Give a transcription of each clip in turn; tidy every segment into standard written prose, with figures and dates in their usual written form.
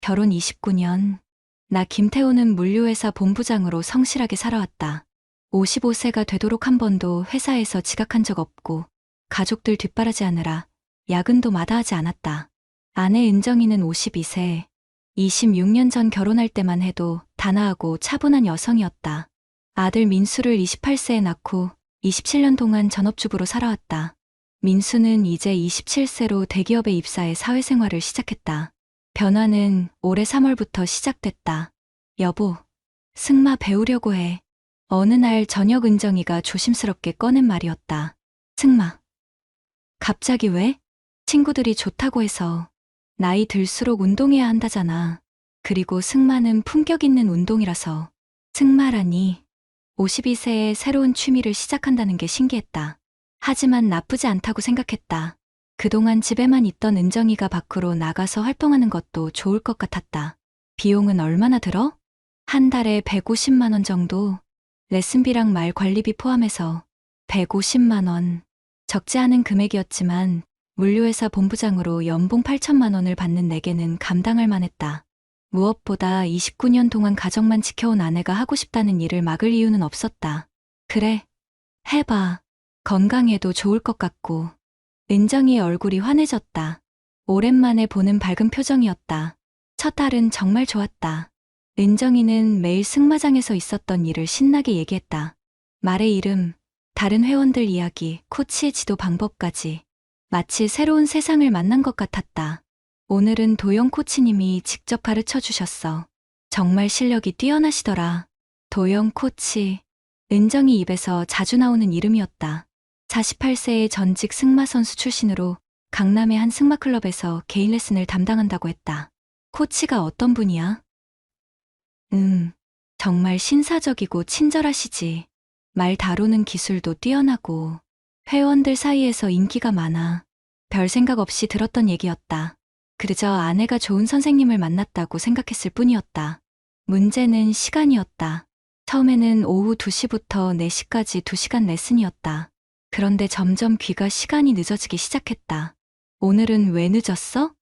결혼 29년. 나 김태호는 물류회사 본부장으로 성실하게 살아왔다. 55세가 되도록 한 번도 회사에서 지각한 적 없고 가족들 뒷바라지하느라 야근도 마다하지 않았다. 아내 은정이는 52세. 26년 전 결혼할 때만 해도 단아하고 차분한 여성이었다. 아들 민수를 28세에 낳고 27년 동안 전업주부로 살아왔다. 민수는 이제 27세로 대기업에 입사해 사회생활을 시작했다. 변화는 올해 3월부터 시작됐다. 여보, 승마 배우려고 해. 어느 날 저녁 은정이가 조심스럽게 꺼낸 말이었다. 승마. 갑자기 왜? 친구들이 좋다고 해서. 나이 들수록 운동해야 한다잖아. 그리고 승마는 품격 있는 운동이라서. 승마라니. 52세에 새로운 취미를 시작한다는 게 신기했다. 하지만 나쁘지 않다고 생각했다. 그동안 집에만 있던 은정이가 밖으로 나가서 활동하는 것도 좋을 것 같았다. 비용은 얼마나 들어? 한 달에 150만 원 정도. 레슨비랑 말 관리비 포함해서 150만 원. 적지 않은 금액이었지만 물류회사 본부장으로 연봉 8천만 원을 받는 내게는 감당할 만했다. 무엇보다 29년 동안 가정만 지켜온 아내가 하고 싶다는 일을 막을 이유는 없었다. 그래, 해봐. 건강에도 좋을 것 같고. 은정이의 얼굴이 환해졌다. 오랜만에 보는 밝은 표정이었다. 첫 달은 정말 좋았다. 은정이는 매일 승마장에서 있었던 일을 신나게 얘기했다. 말의 이름, 다른 회원들 이야기, 코치의 지도 방법까지. 마치 새로운 세상을 만난 것 같았다. 오늘은 도영 코치님이 직접 가르쳐 주셨어. 정말 실력이 뛰어나시더라. 도영 코치. 은정이 입에서 자주 나오는 이름이었다. 48세의 전직 승마 선수 출신으로 강남의 한 승마클럽에서 개인 레슨을 담당한다고 했다. 코치가 어떤 분이야? 정말 신사적이고 친절하시지. 말 다루는 기술도 뛰어나고 회원들 사이에서 인기가 많아. 별 생각 없이 들었던 얘기였다. 그저 아내가 좋은 선생님을 만났다고 생각했을 뿐이었다. 문제는 시간이었다. 처음에는 오후 2시부터 4시까지 2시간 레슨이었다. 그런데 점점 귀가 시간이 늦어지기 시작했다. 오늘은 왜 늦었어?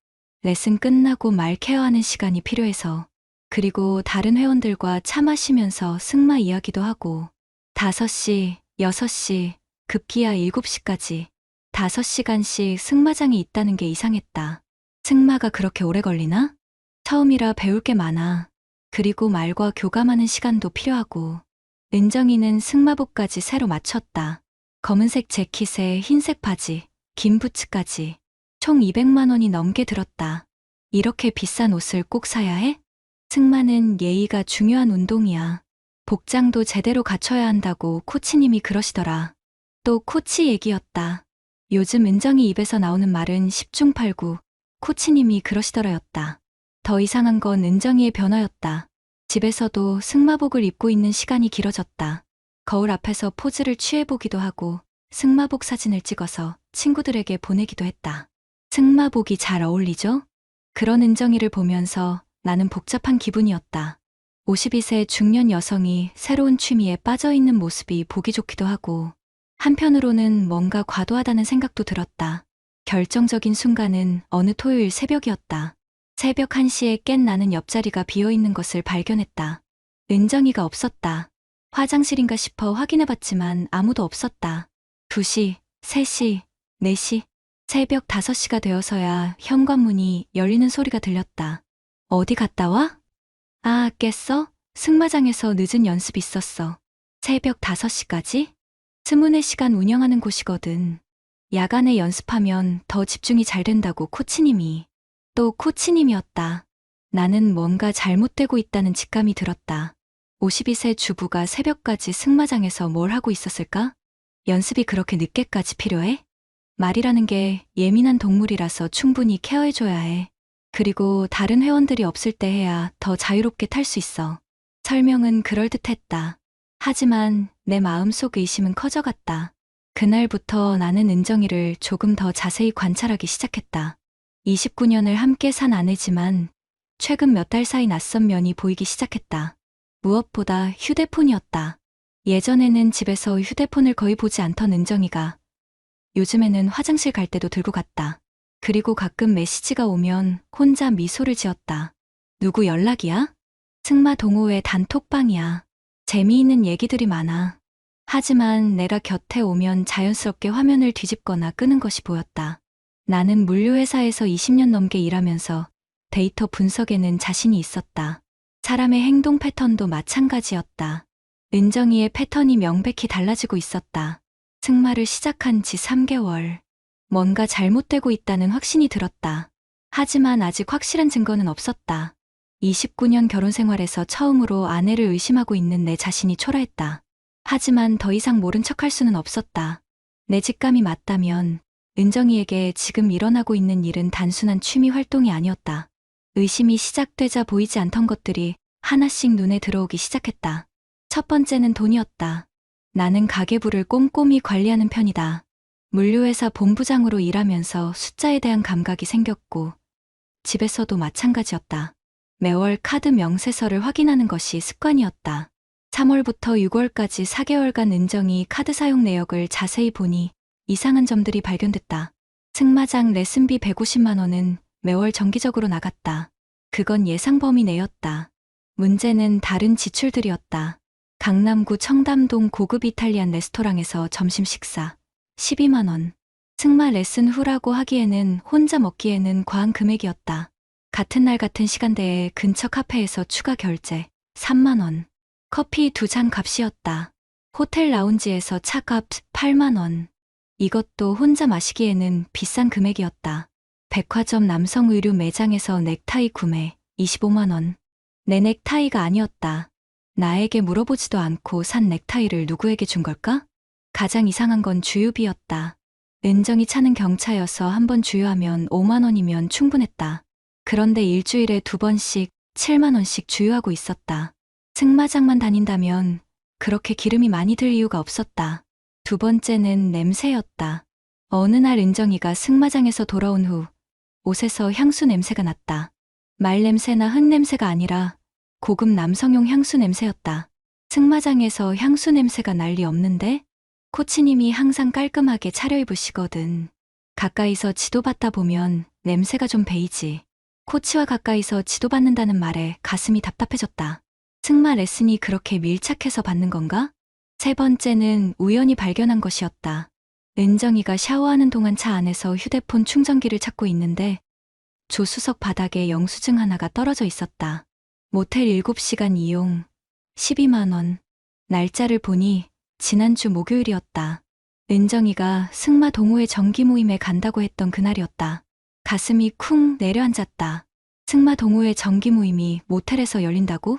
레슨 끝나고 말 케어하는 시간이 필요해서. 그리고 다른 회원들과 차 마시면서 승마 이야기도 하고 5시, 6시, 급기야 7시까지 5시간씩 승마장에 있다는 게 이상했다. 승마가 그렇게 오래 걸리나? 처음이라 배울 게 많아. 그리고 말과 교감하는 시간도 필요하고. 은정이는 승마복까지 새로 맞췄다. 검은색 재킷에 흰색 바지, 긴 부츠까지. 총 200만 원이 넘게 들었다. 이렇게 비싼 옷을 꼭 사야 해? 승마는 예의가 중요한 운동이야. 복장도 제대로 갖춰야 한다고 코치님이 그러시더라. 또 코치 얘기였다. 요즘 은정이 입에서 나오는 말은 10중 8구. 코치님이 그러시더라였다. 더 이상한 건 은정이의 변화였다. 집에서도 승마복을 입고 있는 시간이 길어졌다. 거울 앞에서 포즈를 취해보기도 하고 승마복 사진을 찍어서 친구들에게 보내기도 했다. 승마복이 잘 어울리죠? 그런 은정이를 보면서 나는 복잡한 기분이었다. 52세 중년 여성이 새로운 취미에 빠져있는 모습이 보기 좋기도 하고 한편으로는 뭔가 과도하다는 생각도 들었다. 결정적인 순간은 어느 토요일 새벽이었다. 새벽 1시에 깬 나는 옆자리가 비어있는 것을 발견했다. 은정이가 없었다. 화장실인가 싶어 확인해봤지만 아무도 없었다. 2시, 3시, 4시, 새벽 5시가 되어서야 현관문이 열리는 소리가 들렸다. 어디 갔다 와? 아, 깼어? 승마장에서 늦은 연습 있었어. 새벽 5시까지? 스문의 시간 운영하는 곳이거든. 야간에 연습하면 더 집중이 잘 된다고 코치님이. 또 코치님이었다. 나는 뭔가 잘못되고 있다는 직감이 들었다. 52세 주부가 새벽까지 승마장에서 뭘 하고 있었을까? 연습이 그렇게 늦게까지 필요해? 말이라는 게 예민한 동물이라서 충분히 케어해줘야 해. 그리고 다른 회원들이 없을 때 해야 더 자유롭게 탈 수 있어. 설명은 그럴듯했다. 하지만 내 마음속 의심은 커져갔다. 그날부터 나는 은정이를 조금 더 자세히 관찰하기 시작했다. 29년을 함께 산 아내지만 최근 몇 달 사이 낯선 면이 보이기 시작했다. 무엇보다 휴대폰이었다. 예전에는 집에서 휴대폰을 거의 보지 않던 은정이가 요즘에는 화장실 갈 때도 들고 갔다. 그리고 가끔 메시지가 오면 혼자 미소를 지었다. 누구 연락이야? 승마 동호회 단톡방이야. 재미있는 얘기들이 많아. 하지만 내가 곁에 오면 자연스럽게 화면을 뒤집거나 끄는 것이 보였다. 나는 물류회사에서 20년 넘게 일하면서 데이터 분석에는 자신이 있었다. 사람의 행동 패턴도 마찬가지였다. 은정이의 패턴이 명백히 달라지고 있었다. 승마를 시작한 지 3개월. 뭔가 잘못되고 있다는 확신이 들었다. 하지만 아직 확실한 증거는 없었다. 29년 결혼 생활에서 처음으로 아내를 의심하고 있는 내 자신이 초라했다. 하지만 더 이상 모른 척할 수는 없었다. 내 직감이 맞다면 은정이에게 지금 일어나고 있는 일은 단순한 취미 활동이 아니었다. 의심이 시작되자 보이지 않던 것들이 하나씩 눈에 들어오기 시작했다. 첫 번째는 돈이었다. 나는 가계부를 꼼꼼히 관리하는 편이다. 물류회사 본부장으로 일하면서 숫자에 대한 감각이 생겼고 집에서도 마찬가지였다. 매월 카드 명세서를 확인하는 것이 습관이었다. 3월부터 6월까지 4개월간 은정이 카드 사용 내역을 자세히 보니 이상한 점들이 발견됐다. 승마장 레슨비 150만 원은 매월 정기적으로 나갔다. 그건 예상 범위 내였다. 문제는 다른 지출들이었다. 강남구 청담동 고급 이탈리안 레스토랑에서 점심 식사 12만 원. 승마 레슨 후라고 하기에는 혼자 먹기에는 과한 금액이었다. 같은 날 같은 시간대에 근처 카페에서 추가 결제 3만 원. 커피 2잔 값이었다. 호텔 라운지에서 차값 8만 원. 이것도 혼자 마시기에는 비싼 금액이었다. 백화점 남성 의류 매장에서 넥타이 구매 25만 원. 내 넥타이가 아니었다. 나에게 물어보지도 않고 산 넥타이를 누구에게 준 걸까? 가장 이상한 건 주유비였다. 은정이 차는 경차여서 한 번 주유하면 5만 원이면 충분했다. 그런데 일주일에 2번씩 7만 원씩 주유하고 있었다. 승마장만 다닌다면 그렇게 기름이 많이 들 이유가 없었다. 두 번째는 냄새였다. 어느 날 은정이가 승마장에서 돌아온 후 옷에서 향수 냄새가 났다. 말 냄새나 흙 냄새가 아니라 고급 남성용 향수 냄새였다. 승마장에서 향수 냄새가 날 리 없는데? 코치님이 항상 깔끔하게 차려입으시거든. 가까이서 지도받다 보면 냄새가 좀 배이지. 코치와 가까이서 지도받는다는 말에 가슴이 답답해졌다. 승마 레슨이 그렇게 밀착해서 받는 건가? 세 번째는 우연히 발견한 것이었다. 은정이가 샤워하는 동안 차 안에서 휴대폰 충전기를 찾고 있는데 조수석 바닥에 영수증 하나가 떨어져 있었다. 모텔 7시간 이용 12만 원. 날짜를 보니 지난주 목요일이었다. 은정이가 승마 동호회 정기 모임에 간다고 했던 그날이었다. 가슴이 쿵 내려앉았다. 승마 동호회 정기 모임이 모텔에서 열린다고?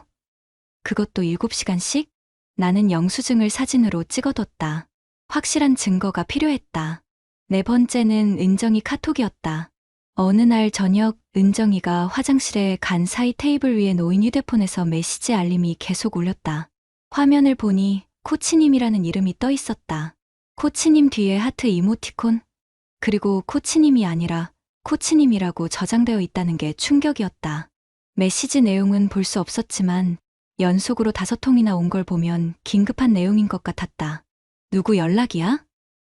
그것도 7시간씩? 나는 영수증을 사진으로 찍어뒀다. 확실한 증거가 필요했다. 네 번째는 은정이 카톡이었다. 어느 날 저녁 은정이가 화장실에 간 사이 테이블 위에 놓인 휴대폰에서 메시지 알림이 계속 울렸다. 화면을 보니 코치님이라는 이름이 떠 있었다. 코치님 뒤에 하트 이모티콘? 그리고 코치님이 아니라 코치님이라고 저장되어 있다는 게 충격이었다. 메시지 내용은 볼 수 없었지만 연속으로 5통이나 온 걸 보면 긴급한 내용인 것 같았다. 누구 연락이야?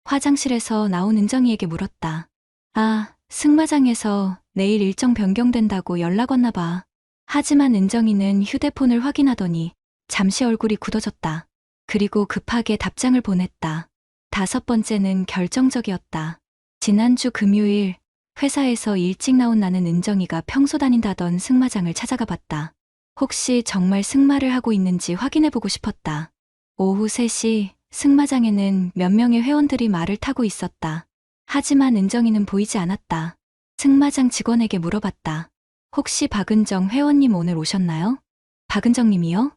화장실에서 나온 은정이에게 물었다. 아, 승마장에서 내일 일정 변경된다고 연락 왔나 봐. 하지만 은정이는 휴대폰을 확인하더니 잠시 얼굴이 굳어졌다. 그리고 급하게 답장을 보냈다. 5번째는 결정적이었다. 지난주 금요일 회사에서 일찍 나온 나는 은정이가 평소 다닌다던 승마장을 찾아가 봤다. 혹시 정말 승마를 하고 있는지 확인해보고 싶었다. 오후 3시 승마장에는 몇 명의 회원들이 말을 타고 있었다. 하지만 은정이는 보이지 않았다. 승마장 직원에게 물어봤다. 혹시 박은정 회원님 오늘 오셨나요? 박은정님이요?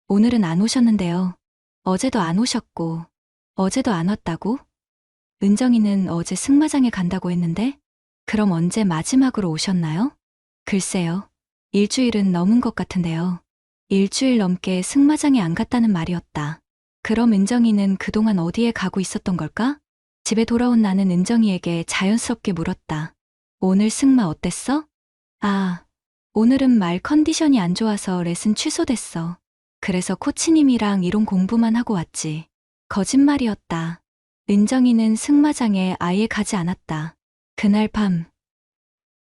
오늘은 안 오셨는데요. 어제도 안 오셨고, 어제도 안 왔다고? 은정이는 어제 승마장에 간다고 했는데? 그럼 언제 마지막으로 오셨나요? 글쎄요. 일주일은 넘은 것 같은데요. 일주일 넘게 승마장에 안 갔다는 말이었다. 그럼 은정이는 그동안 어디에 가고 있었던 걸까? 집에 돌아온 나는 은정이에게 자연스럽게 물었다. 오늘 승마 어땠어? 아, 오늘은 말 컨디션이 안 좋아서 레슨 취소됐어. 그래서 코치님이랑 이론 공부만 하고 왔지. 거짓말이었다. 은정이는 승마장에 아예 가지 않았다. 그날 밤,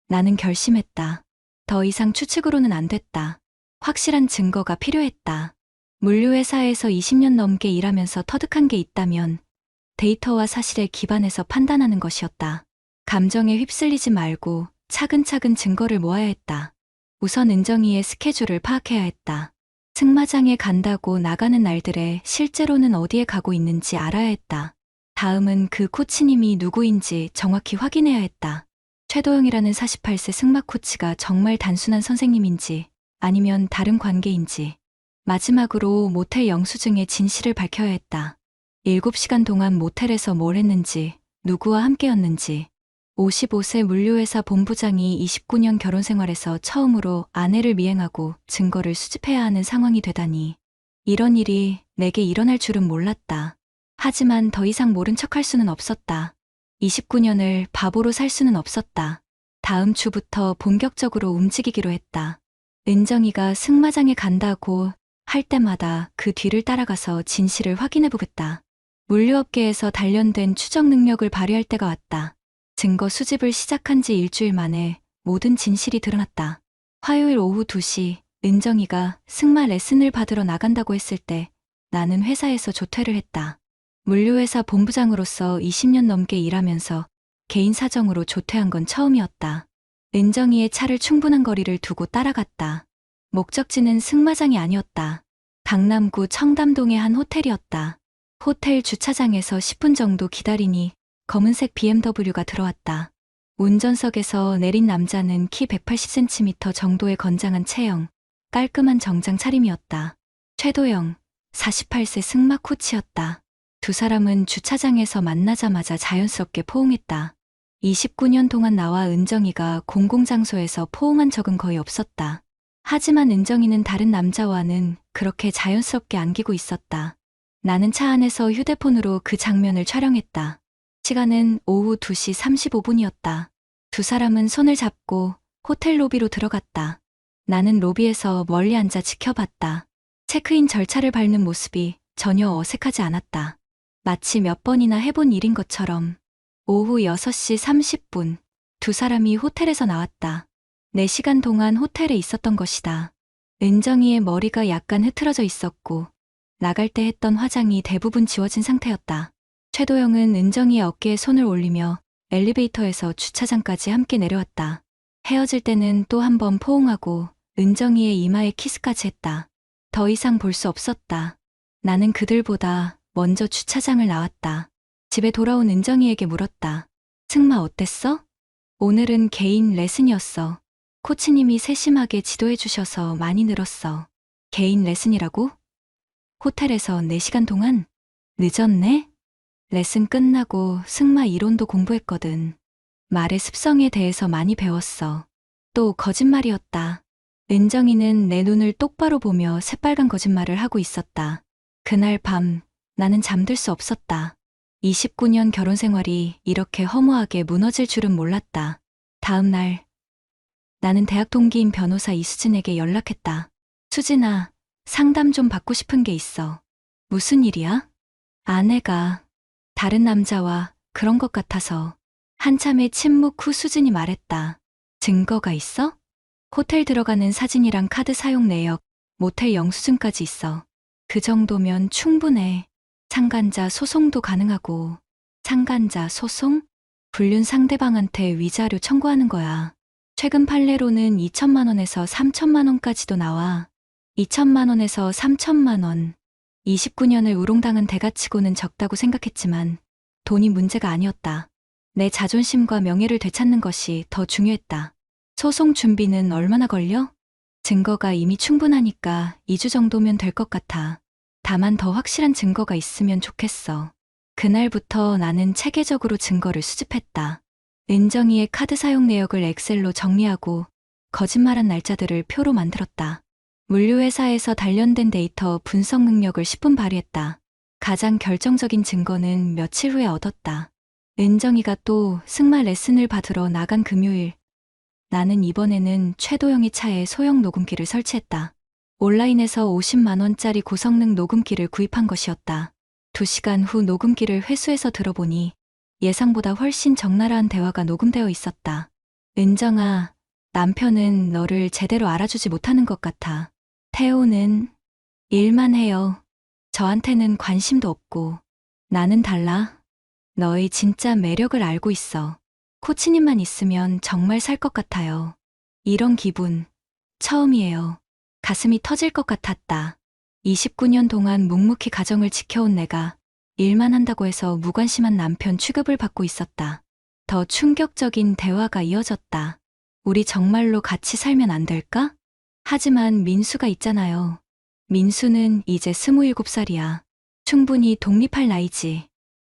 나는 결심했다. 더 이상 추측으로는 안 됐다. 확실한 증거가 필요했다. 물류회사에서 20년 넘게 일하면서 터득한 게 있다면 데이터와 사실에 기반해서 판단하는 것이었다. 감정에 휩쓸리지 말고 차근차근 증거를 모아야 했다. 우선 은정이의 스케줄을 파악해야 했다. 승마장에 간다고 나가는 날들에 실제로는 어디에 가고 있는지 알아야 했다. 다음은 그 코치님이 누구인지 정확히 확인해야 했다. 최도영이라는 48세 승마 코치가 정말 단순한 선생님인지 아니면 다른 관계인지. 마지막으로 모텔 영수증의 진실을 밝혀야 했다. 7시간 동안 모텔에서 뭘 했는지, 누구와 함께였는지. 55세 물류회사 본부장이 29년 결혼 생활에서 처음으로 아내를 미행하고 증거를 수집해야 하는 상황이 되다니. 이런 일이 내게 일어날 줄은 몰랐다. 하지만 더 이상 모른 척할 수는 없었다. 29년을 바보로 살 수는 없었다. 다음 주부터 본격적으로 움직이기로 했다. 은정이가 승마장에 간다고 할 때마다 그 뒤를 따라가서 진실을 확인해보겠다. 물류업계에서 단련된 추적 능력을 발휘할 때가 왔다. 증거 수집을 시작한 지 일주일 만에 모든 진실이 드러났다. 화요일 오후 2시 은정이가 승마 레슨을 받으러 나간다고 했을 때 나는 회사에서 조퇴를 했다. 물류회사 본부장으로서 20년 넘게 일하면서 개인 사정으로 조퇴한 건 처음이었다. 은정이의 차를 충분한 거리를 두고 따라갔다. 목적지는 승마장이 아니었다. 강남구 청담동의 한 호텔이었다. 호텔 주차장에서 10분 정도 기다리니 검은색 BMW가 들어왔다. 운전석에서 내린 남자는 키 180cm 정도의 건장한 체형, 깔끔한 정장 차림이었다. 최도영, 48세 승마 코치였다. 두 사람은 주차장에서 만나자마자 자연스럽게 포옹했다. 29년 동안 나와 은정이가 공공장소에서 포옹한 적은 거의 없었다. 하지만 은정이는 다른 남자와는 그렇게 자연스럽게 안기고 있었다. 나는 차 안에서 휴대폰으로 그 장면을 촬영했다. 시간은 오후 2시 35분이었다. 두 사람은 손을 잡고 호텔 로비로 들어갔다. 나는 로비에서 멀리 앉아 지켜봤다. 체크인 절차를 밟는 모습이 전혀 어색하지 않았다. 마치 몇 번이나 해본 일인 것처럼. 오후 6시 30분, 두 사람이 호텔에서 나왔다. 4시간 동안 호텔에 있었던 것이다. 은정이의 머리가 약간 흐트러져 있었고 나갈 때 했던 화장이 대부분 지워진 상태였다. 최도영은 은정이의 어깨에 손을 올리며 엘리베이터에서 주차장까지 함께 내려왔다. 헤어질 때는 또 한 번 포옹하고 은정이의 이마에 키스까지 했다. 더 이상 볼 수 없었다. 나는 그들보다 먼저 주차장을 나왔다. 집에 돌아온 은정이에게 물었다. 승마 어땠어? 오늘은 개인 레슨이었어. 코치님이 세심하게 지도해 주셔서 많이 늘었어. 개인 레슨이라고? 호텔에서 4시간 동안? 늦었네? 레슨 끝나고 승마 이론도 공부했거든. 말의 습성에 대해서 많이 배웠어. 또 거짓말이었다. 은정이는 내 눈을 똑바로 보며 새빨간 거짓말을 하고 있었다. 그날 밤 나는 잠들 수 없었다. 29년 결혼 생활이 이렇게 허무하게 무너질 줄은 몰랐다. 다음 날 나는 대학 동기인 변호사 이수진에게 연락했다. 수진아, 상담 좀 받고 싶은 게 있어. 무슨 일이야? 아내가 다른 남자와 그런 것 같아서. 한참의 침묵 후 수진이 말했다. 증거가 있어? 호텔 들어가는 사진이랑 카드 사용 내역, 모텔 영수증까지 있어. 그 정도면 충분해. 상간자 소송도 가능하고. 상간자 소송? 불륜 상대방한테 위자료 청구하는 거야. 최근 판례로는 2천만 원에서 3천만 원까지도 나와. 2천만 원에서 3천만 원. 29년을 우롱당한 대가치고는 적다고 생각했지만 돈이 문제가 아니었다. 내 자존심과 명예를 되찾는 것이 더 중요했다. 소송 준비는 얼마나 걸려? 증거가 이미 충분하니까 2주 정도면 될 것 같아. 다만 더 확실한 증거가 있으면 좋겠어. 그날부터 나는 체계적으로 증거를 수집했다. 은정이의 카드 사용 내역을 엑셀로 정리하고 거짓말한 날짜들을 표로 만들었다. 물류회사에서 단련된 데이터 분석 능력을 10분 발휘했다. 가장 결정적인 증거는 며칠 후에 얻었다. 은정이가 또 승마 레슨을 받으러 나간 금요일. 나는 이번에는 최도영의 차에 소형 녹음기를 설치했다. 온라인에서 50만 원짜리 고성능 녹음기를 구입한 것이었다. 2시간 후 녹음기를 회수해서 들어보니 예상보다 훨씬 적나라한 대화가 녹음되어 있었다. 은정아, 남편은 너를 제대로 알아주지 못하는 것 같아. 태호는 일만 해요. 저한테는 관심도 없고. 나는 달라. 너의 진짜 매력을 알고 있어. 코치님만 있으면 정말 살 것 같아요. 이런 기분 처음이에요. 가슴이 터질 것 같았다. 29년 동안 묵묵히 가정을 지켜온 내가 일만 한다고 해서 무관심한 남편 취급을 받고 있었다. 더 충격적인 대화가 이어졌다. 우리 정말로 같이 살면 안 될까? 하지만 민수가 있잖아요. 민수는 이제 27살이야. 충분히 독립할 나이지.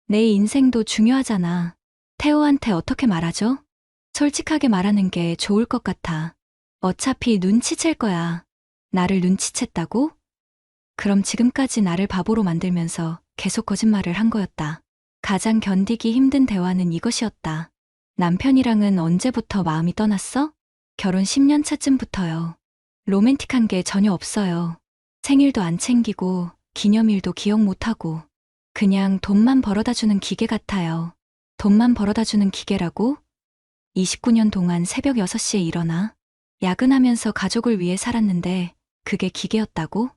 내 인생도 중요하잖아. 태호한테 어떻게 말하죠? 솔직하게 말하는 게 좋을 것 같아. 어차피 눈치챌 거야. 나를 눈치챘다고? 그럼 지금까지 나를 바보로 만들면서 계속 거짓말을 한 거였다. 가장 견디기 힘든 대화는 이것이었다. 남편이랑은 언제부터 마음이 떠났어? 결혼 10년 차쯤부터요. 로맨틱한 게 전혀 없어요. 생일도 안 챙기고 기념일도 기억 못하고 그냥 돈만 벌어다 주는 기계 같아요. 돈만 벌어다 주는 기계라고? 29년 동안 새벽 6시에 일어나 야근하면서 가족을 위해 살았는데 그게 기계였다고?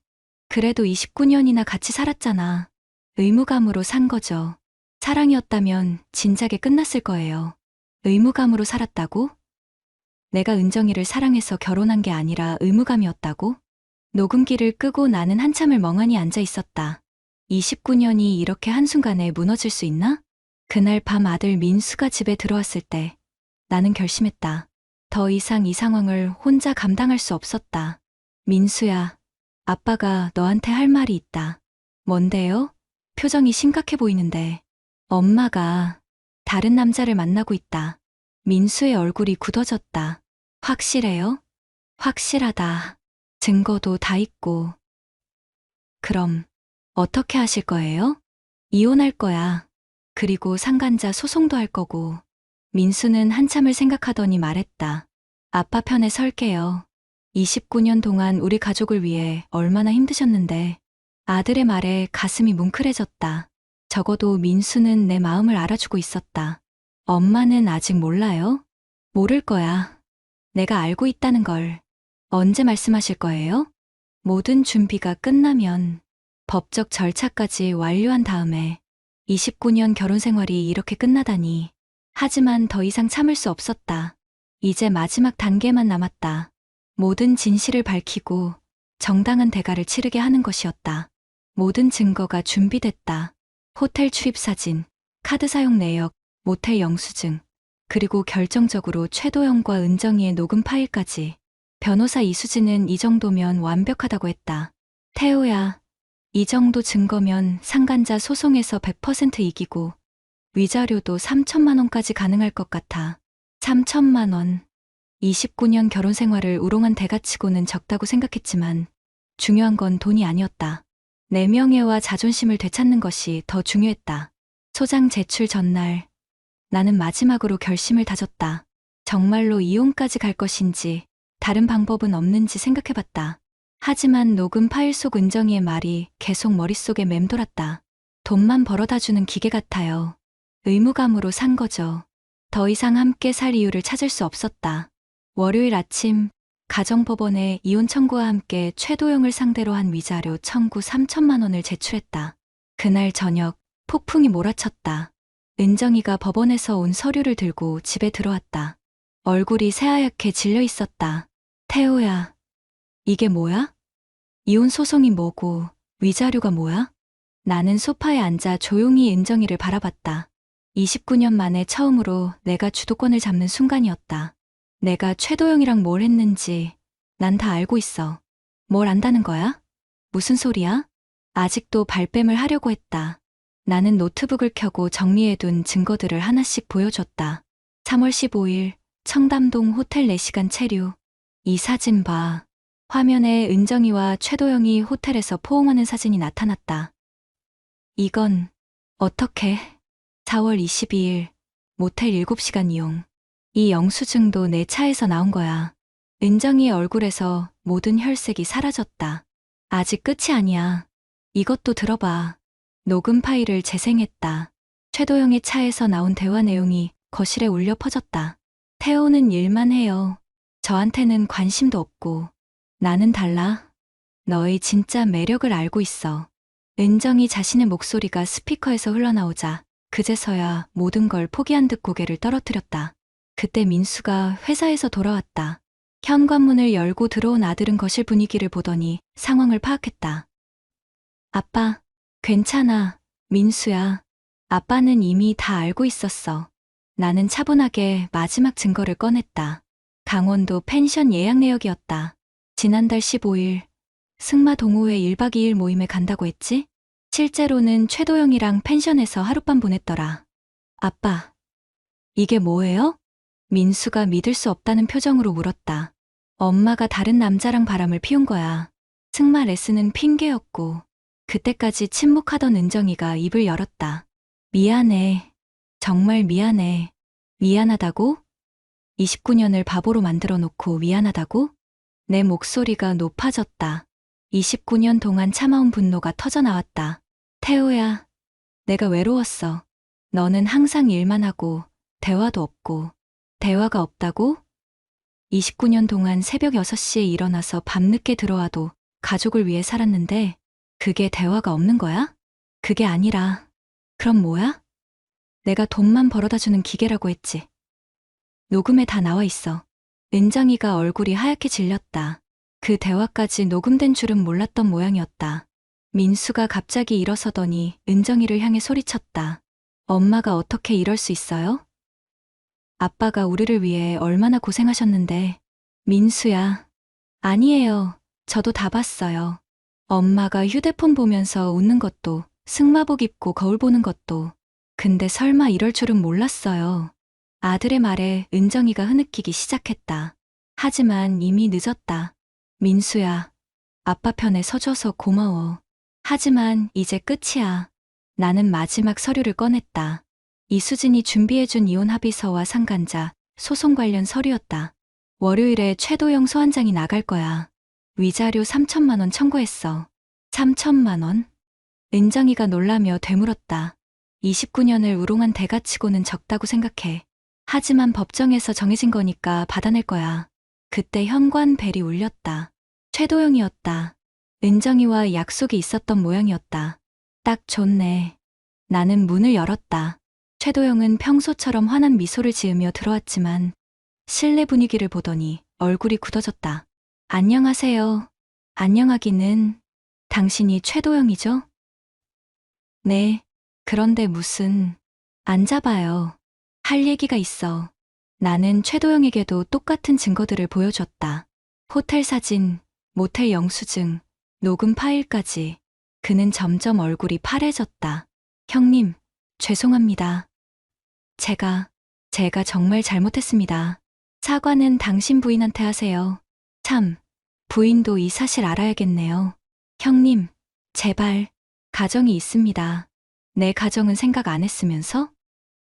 그래도 29년이나 같이 살았잖아. 의무감으로 산 거죠. 사랑이었다면 진작에 끝났을 거예요. 의무감으로 살았다고? 내가 은정이를 사랑해서 결혼한 게 아니라 의무감이었다고? 녹음기를 끄고 나는 한참을 멍하니 앉아 있었다. 29년이 이렇게 한순간에 무너질 수 있나? 그날 밤 아들 민수가 집에 들어왔을 때 나는 결심했다. 더 이상 이 상황을 혼자 감당할 수 없었다. 민수야, 아빠가 너한테 할 말이 있다. 뭔데요? 표정이 심각해 보이는데. 엄마가 다른 남자를 만나고 있다. 민수의 얼굴이 굳어졌다. 확실해요? 확실하다. 증거도 다 있고. 그럼 어떻게 하실 거예요? 이혼할 거야. 그리고 상간자 소송도 할 거고. 민수는 한참을 생각하더니 말했다. 아빠 편에 설게요. 29년 동안 우리 가족을 위해 얼마나 힘드셨는데. 아들의 말에 가슴이 뭉클해졌다. 적어도 민수는 내 마음을 알아주고 있었다. 엄마는 아직 몰라요? 모를 거야. 내가 알고 있다는 걸. 언제 말씀하실 거예요? 모든 준비가 끝나면 법적 절차까지 완료한 다음에 29년 결혼 생활이 이렇게 끝나다니. 하지만 더 이상 참을 수 없었다. 이제 마지막 단계만 남았다. 모든 진실을 밝히고 정당한 대가를 치르게 하는 것이었다. 모든 증거가 준비됐다. 호텔 출입 사진, 카드 사용 내역, 모텔 영수증, 그리고 결정적으로 최도영과 은정이의 녹음 파일까지. 변호사 이수진은 이 정도면 완벽하다고 했다. 태호야, 이 정도 증거면 상간자 소송에서 100% 이기고 위자료도 3천만 원까지 가능할 것 같아. 3천만 원. 29년 결혼 생활을 우롱한 대가치고는 적다고 생각했지만 중요한 건 돈이 아니었다. 내 명예와 자존심을 되찾는 것이 더 중요했다. 소장 제출 전날 나는 마지막으로 결심을 다졌다. 정말로 이혼까지 갈 것인지 다른 방법은 없는지 생각해봤다. 하지만 녹음 파일 속 은정이의 말이 계속 머릿속에 맴돌았다. 돈만 벌어다주는 기계 같아요. 의무감으로 산 거죠. 더 이상 함께 살 이유를 찾을 수 없었다. 월요일 아침 가정법원에 이혼 청구와 함께 최도영을 상대로 한 위자료 청구 3천만 원을 제출했다. 그날 저녁 폭풍이 몰아쳤다. 은정이가 법원에서 온 서류를 들고 집에 들어왔다. 얼굴이 새하얗게 질려 있었다. 태호야, 이게 뭐야? 이혼 소송이 뭐고 위자료가 뭐야? 나는 소파에 앉아 조용히 은정이를 바라봤다. 29년 만에 처음으로 내가 주도권을 잡는 순간이었다. 내가 최도영이랑 뭘 했는지 난 다 알고 있어. 뭘 안다는 거야? 무슨 소리야? 아직도 발뺌을 하려고 했다. 나는 노트북을 켜고 정리해둔 증거들을 하나씩 보여줬다. 3월 15일 청담동 호텔 4시간 체류. 이 사진 봐. 화면에 은정이와 최도영이 호텔에서 포옹하는 사진이 나타났다. 이건 어떻게? 4월 22일 모텔 7시간 이용. 이 영수증도 내 차에서 나온 거야. 은정이의 얼굴에서 모든 혈색이 사라졌다. 아직 끝이 아니야. 이것도 들어봐. 녹음 파일을 재생했다. 최도영의 차에서 나온 대화 내용이 거실에 울려 퍼졌다. 태호는 일만 해요. 저한테는 관심도 없고. 나는 달라. 너의 진짜 매력을 알고 있어. 은정이 자신의 목소리가 스피커에서 흘러나오자 그제서야 모든 걸 포기한 듯 고개를 떨어뜨렸다. 그때 민수가 회사에서 돌아왔다. 현관문을 열고 들어온 아들은 거실 분위기를 보더니 상황을 파악했다. 아빠, 괜찮아. 민수야. 아빠는 이미 다 알고 있었어. 나는 차분하게 마지막 증거를 꺼냈다. 강원도 펜션 예약 내역이었다. 지난달 15일 승마 동호회 1박 2일 모임에 간다고 했지? 실제로는 최도영이랑 펜션에서 하룻밤 보냈더라. 아빠, 이게 뭐예요? 민수가 믿을 수 없다는 표정으로 물었다. 엄마가 다른 남자랑 바람을 피운 거야. 승마 레슨은 핑계였고. 그때까지 침묵하던 은정이가 입을 열었다. 미안해. 정말 미안해. 미안하다고? 29년을 바보로 만들어 놓고 미안하다고? 내 목소리가 높아졌다. 29년 동안 참아온 분노가 터져나왔다. 태호야, 내가 외로웠어. 너는 항상 일만 하고 대화도 없고. 대화가 없다고? 29년 동안 새벽 6시에 일어나서 밤늦게 들어와도 가족을 위해 살았는데 그게 대화가 없는 거야? 그게 아니라 그럼 뭐야? 내가 돈만 벌어다 주는 기계라고 했지. 녹음에 다 나와 있어. 은정이가 얼굴이 하얗게 질렸다. 그 대화까지 녹음된 줄은 몰랐던 모양이었다. 민수가 갑자기 일어서더니 은정이를 향해 소리쳤다. 엄마가 어떻게 이럴 수 있어요? 아빠가 우리를 위해 얼마나 고생하셨는데. 민수야. 아니에요. 저도 다 봤어요. 엄마가 휴대폰 보면서 웃는 것도, 승마복 입고 거울 보는 것도. 근데 설마 이럴 줄은 몰랐어요. 아들의 말에 은정이가 흐느끼기 시작했다. 하지만 이미 늦었다. 민수야, 아빠 편에 서줘서 고마워. 하지만 이제 끝이야. 나는 마지막 서류를 꺼냈다. 이수진이 준비해준 이혼 합의서와 상간자, 소송 관련 서류였다. 월요일에 최도영 소환장이 나갈 거야. 위자료 3천만 원 청구했어. 3천만 원? 은정이가 놀라며 되물었다. 29년을 우롱한 대가치고는 적다고 생각해. 하지만 법정에서 정해진 거니까 받아낼 거야. 그때 현관 벨이 울렸다. 최도영이었다. 은정이와 약속이 있었던 모양이었다. 딱 좋네. 나는 문을 열었다. 최도영은 평소처럼 환한 미소를 지으며 들어왔지만 실내 분위기를 보더니 얼굴이 굳어졌다. 안녕하세요. 안녕하기는. 당신이 최도영이죠? 네. 그런데 무슨. 앉아봐요. 할 얘기가 있어. 나는 최도영에게도 똑같은 증거들을 보여줬다. 호텔 사진, 모텔 영수증, 녹음 파일까지. 그는 점점 얼굴이 파래졌다. 형님, 죄송합니다. 제가 정말 잘못했습니다. 사과는 당신 부인한테 하세요. 참, 부인도 이 사실 알아야겠네요. 형님, 제발. 가정이 있습니다. 내 가정은 생각 안 했으면서?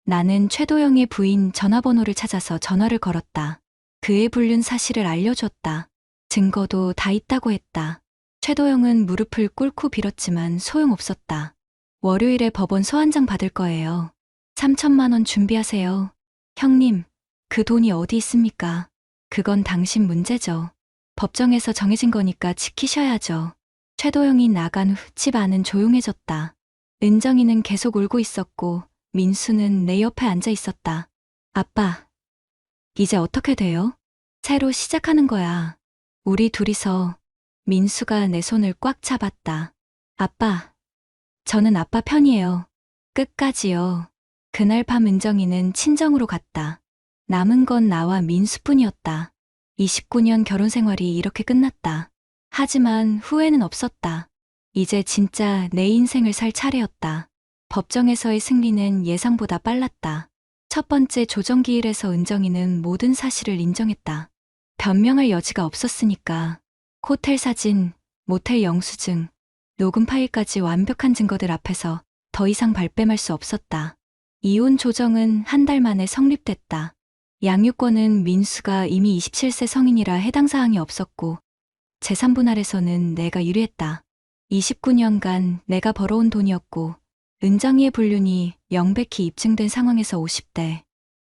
나는 최도영의 부인 전화번호를 찾아서 전화를 걸었다. 그의 불륜 사실을 알려줬다. 증거도 다 있다고 했다. 최도영은 무릎을 꿇고 빌었지만 소용없었다. 월요일에 법원 소환장 받을 거예요. 3천만 원 준비하세요. 형님, 그 돈이 어디 있습니까? 그건 당신 문제죠. 법정에서 정해진 거니까 지키셔야죠. 최도영이 나간 후 집 안은 조용해졌다. 은정이는 계속 울고 있었고 민수는 내 옆에 앉아 있었다. 아빠, 이제 어떻게 돼요? 새로 시작하는 거야. 우리 둘이서. 민수가 내 손을 꽉 잡았다. 아빠, 저는 아빠 편이에요. 끝까지요. 그날 밤 은정이는 친정으로 갔다. 남은 건 나와 민수뿐이었다. 29년 결혼 생활이 이렇게 끝났다. 하지만 후회는 없었다. 이제 진짜 내 인생을 살 차례였다. 법정에서의 승리는 예상보다 빨랐다. 첫 번째 조정기일에서 은정이는 모든 사실을 인정했다. 변명할 여지가 없었으니까. 호텔 사진, 모텔 영수증, 녹음 파일까지 완벽한 증거들 앞에서 더 이상 발뺌할 수 없었다. 이혼 조정은 한 달 만에 성립됐다. 양육권은 민수가 이미 27세 성인이라 해당 사항이 없었고 재산 분할에서는 내가 유리했다. 29년간 내가 벌어온 돈이었고 은정이의 불륜이 명백히 입증된 상황에서 50대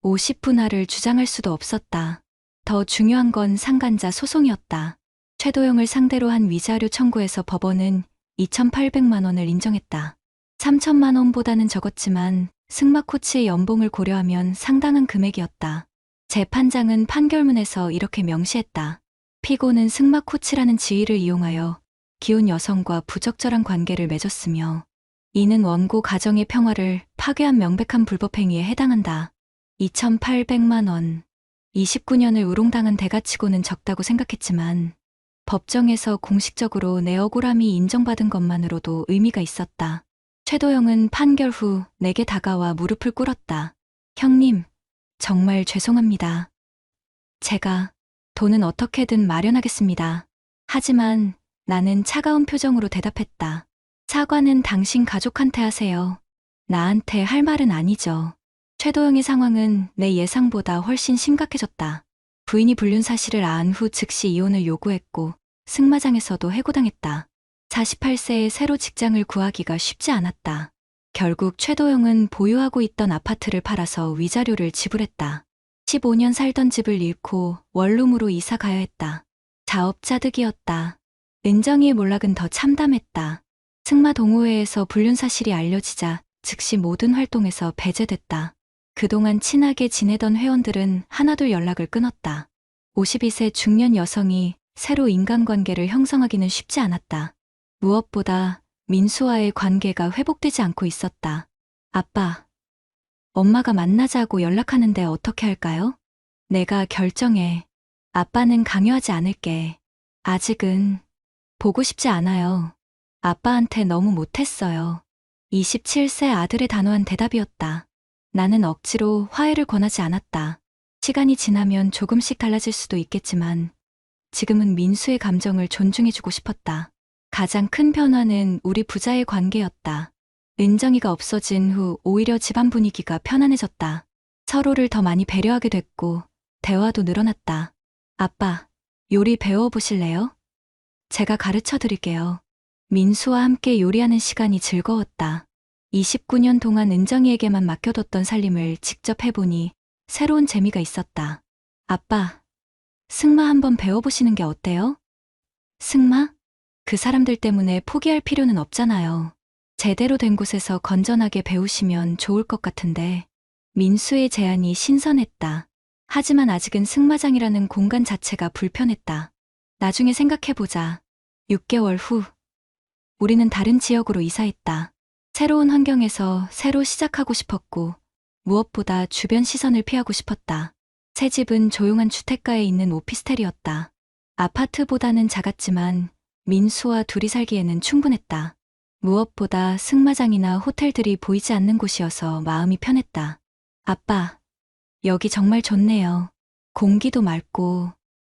50 분할을 주장할 수도 없었다. 더 중요한 건 상간자 소송이었다. 최도영을 상대로 한 위자료 청구에서 법원은 2,800만 원을 인정했다. 3천만 원보다는 적었지만 승마 코치의 연봉을 고려하면 상당한 금액이었다. 재판장은 판결문에서 이렇게 명시했다. 피고는 승마 코치라는 지위를 이용하여 기혼 여성과 부적절한 관계를 맺었으며 이는 원고 가정의 평화를 파괴한 명백한 불법행위에 해당한다. 2,800만 원. 29년을 우롱당한 대가치고는 적다고 생각했지만 법정에서 공식적으로 내 억울함이 인정받은 것만으로도 의미가 있었다. 최도영은 판결 후 내게 다가와 무릎을 꿇었다. 형님, 정말 죄송합니다. 제가 돈은 어떻게든 마련하겠습니다. 하지만 나는 차가운 표정으로 대답했다. 사과는 당신 가족한테 하세요. 나한테 할 말은 아니죠. 최도영의 상황은 내 예상보다 훨씬 심각해졌다. 부인이 불륜 사실을 안 후 즉시 이혼을 요구했고 승마장에서도 해고당했다. 48세에 새로 직장을 구하기가 쉽지 않았다. 결국 최도영은 보유하고 있던 아파트를 팔아서 위자료를 지불했다. 15년 살던 집을 잃고 원룸으로 이사 가야 했다. 자업자득이었다. 은정이의 몰락은 더 참담했다. 승마 동호회에서 불륜 사실이 알려지자 즉시 모든 활동에서 배제됐다. 그동안 친하게 지내던 회원들은 하나둘 연락을 끊었다. 52세 중년 여성이 새로 인간관계를 형성하기는 쉽지 않았다. 무엇보다 민수와의 관계가 회복되지 않고 있었다. 아빠, 엄마가 만나자고 연락하는데 어떻게 할까요? 내가 결정해. 아빠는 강요하지 않을게. 아직은 보고 싶지 않아요. 아빠한테 너무 못했어요. 27세 아들의 단호한 대답이었다. 나는 억지로 화해를 권하지 않았다. 시간이 지나면 조금씩 달라질 수도 있겠지만 지금은 민수의 감정을 존중해주고 싶었다. 가장 큰 변화는 우리 부자의 관계였다. 은정이가 없어진 후 오히려 집안 분위기가 편안해졌다. 서로를 더 많이 배려하게 됐고 대화도 늘어났다. 아빠, 요리 배워보실래요? 제가 가르쳐 드릴게요. 민수와 함께 요리하는 시간이 즐거웠다. 29년 동안 은정이에게만 맡겨뒀던 살림을 직접 해보니 새로운 재미가 있었다. 아빠, 승마 한번 배워보시는 게 어때요? 승마? 그 사람들 때문에 포기할 필요는 없잖아요. 제대로 된 곳에서 건전하게 배우시면 좋을 것 같은데. 민수의 제안이 신선했다. 하지만 아직은 승마장이라는 공간 자체가 불편했다. 나중에 생각해보자. 6개월 후, 우리는 다른 지역으로 이사했다. 새로운 환경에서 새로 시작하고 싶었고, 무엇보다 주변 시선을 피하고 싶었다. 새 집은 조용한 주택가에 있는 오피스텔이었다. 아파트보다는 작았지만 민수와 둘이 살기에는 충분했다. 무엇보다 승마장이나 호텔들이 보이지 않는 곳이어서 마음이 편했다. 아빠, 여기 정말 좋네요. 공기도 맑고.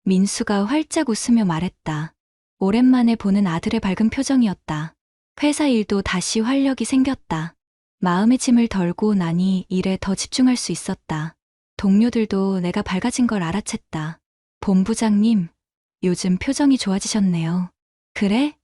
민수가 활짝 웃으며 말했다. 오랜만에 보는 아들의 밝은 표정이었다. 회사 일도 다시 활력이 생겼다. 마음의 짐을 덜고 나니 일에 더 집중할 수 있었다. 동료들도 내가 밝아진 걸 알아챘다. 본부장님, 요즘 표정이 좋아지셨네요. 그래?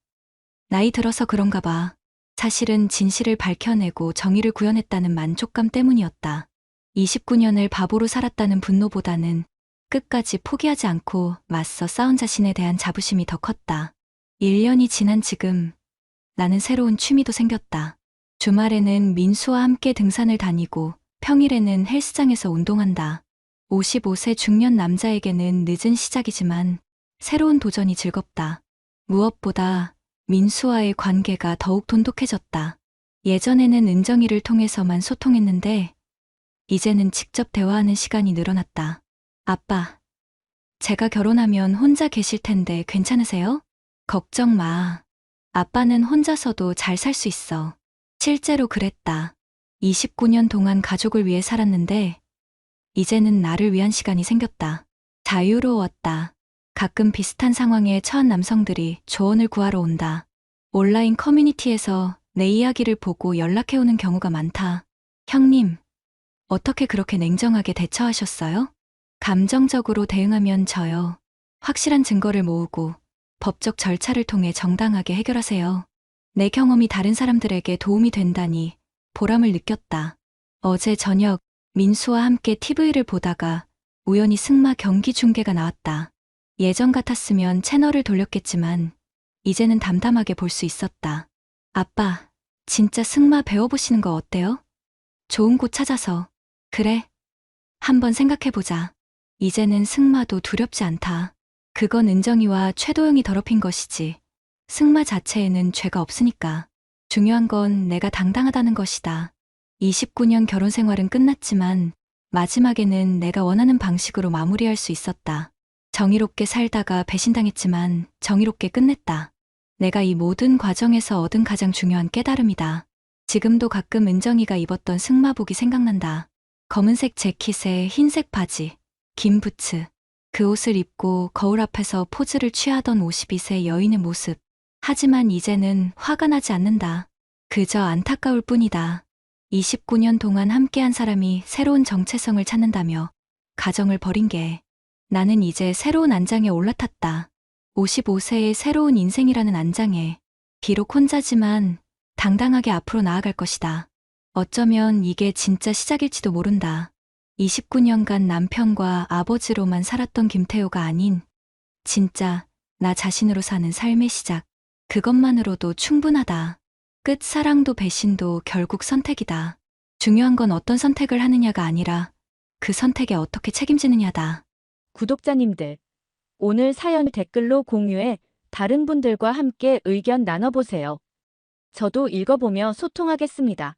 나이 들어서 그런가 봐. 사실은 진실을 밝혀내고 정의를 구현했다는 만족감 때문이었다. 29년을 바보로 살았다는 분노보다는 끝까지 포기하지 않고 맞서 싸운 자신에 대한 자부심이 더 컸다. 1년이 지난 지금 나는 새로운 취미도 생겼다. 주말에는 민수와 함께 등산을 다니고 평일에는 헬스장에서 운동한다. 55세 중년 남자에게는 늦은 시작이지만 새로운 도전이 즐겁다. 무엇보다 민수와의 관계가 더욱 돈독해졌다. 예전에는 은정이를 통해서만 소통했는데 이제는 직접 대화하는 시간이 늘어났다. 아빠, 제가 결혼하면 혼자 계실 텐데 괜찮으세요? 걱정 마. 아빠는 혼자서도 잘 살 수 있어. 실제로 그랬다. 29년 동안 가족을 위해 살았는데 이제는 나를 위한 시간이 생겼다. 자유로웠다. 가끔 비슷한 상황에 처한 남성들이 조언을 구하러 온다. 온라인 커뮤니티에서 내 이야기를 보고 연락해오는 경우가 많다. 형님, 어떻게 그렇게 냉정하게 대처하셨어요? 감정적으로 대응하면 져요. 확실한 증거를 모으고 법적 절차를 통해 정당하게 해결하세요. 내 경험이 다른 사람들에게 도움이 된다니 보람을 느꼈다. 어제 저녁 민수와 함께 TV를 보다가 우연히 승마 경기 중계가 나왔다. 예전 같았으면 채널을 돌렸겠지만 이제는 담담하게 볼 수 있었다. 아빠, 진짜 승마 배워보시는 거 어때요? 좋은 곳 찾아서. 그래. 한번 생각해보자. 이제는 승마도 두렵지 않다. 그건 은정이와 최도영이 더럽힌 것이지. 승마 자체에는 죄가 없으니까. 중요한 건 내가 당당하다는 것이다. 29년 결혼 생활은 끝났지만 마지막에는 내가 원하는 방식으로 마무리할 수 있었다. 정의롭게 살다가 배신당했지만 정의롭게 끝냈다. 내가 이 모든 과정에서 얻은 가장 중요한 깨달음이다. 지금도 가끔 은정이가 입었던 승마복이 생각난다. 검은색 재킷에 흰색 바지, 긴 부츠. 그 옷을 입고 거울 앞에서 포즈를 취하던 52세 여인의 모습. 하지만 이제는 화가 나지 않는다. 그저 안타까울 뿐이다. 29년 동안 함께한 사람이 새로운 정체성을 찾는다며 가정을 버린 게 나는 이제 새로운 안장에 올라탔다. 55세의 새로운 인생이라는 안장에 비록 혼자지만 당당하게 앞으로 나아갈 것이다. 어쩌면 이게 진짜 시작일지도 모른다. 29년간 남편과 아버지로만 살았던 김태호가 아닌 진짜 나 자신으로 사는 삶의 시작. 그것만으로도 충분하다. 끝 사랑도 배신도 결국 선택이다. 중요한 건 어떤 선택을 하느냐가 아니라 그 선택에 어떻게 책임지느냐다. 구독자님들, 오늘 사연 댓글로 공유해 다른 분들과 함께 의견 나눠보세요. 저도 읽어보며 소통하겠습니다.